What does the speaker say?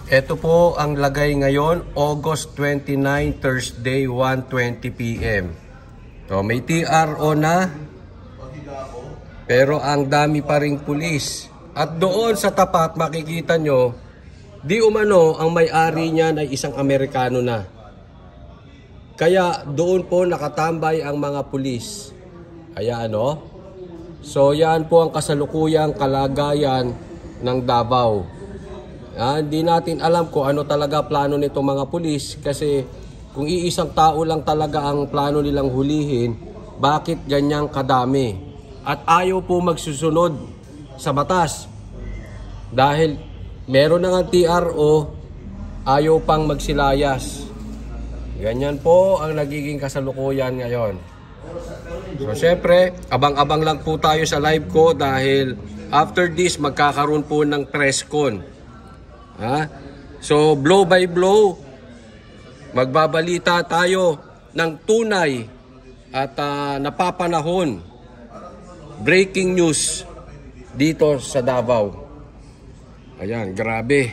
Ito po ang lagay ngayon, August 29, Thursday, 1:20 PM. So, may TRO na, pero ang dami pa ring pulis. At doon sa tapat, makikita nyo, di umano, ang may-ari niyan ay isang Amerikano na. Kaya doon po nakatambay ang mga pulis. Ayan, no? So, yan po ang kasalukuyang kalagayan ng Davao. Hindi natin alam kung ano talaga plano nitong mga pulis kasi kung iisang tao lang talaga ang plano nilang hulihin, bakit ganyang kadami? At ayaw po magsusunod sa batas. Dahil meron na nga TRO, ayaw pang magsilayas. Ganyan po ang nagiging kasalukuyan ngayon. So syempre, abang-abang lang po tayo sa live ko dahil after this magkakaroon po ng press con. So blow by blow, magbabalita tayo ng tunay at napapanahon, breaking news dito sa Davao. Ayan, grabe.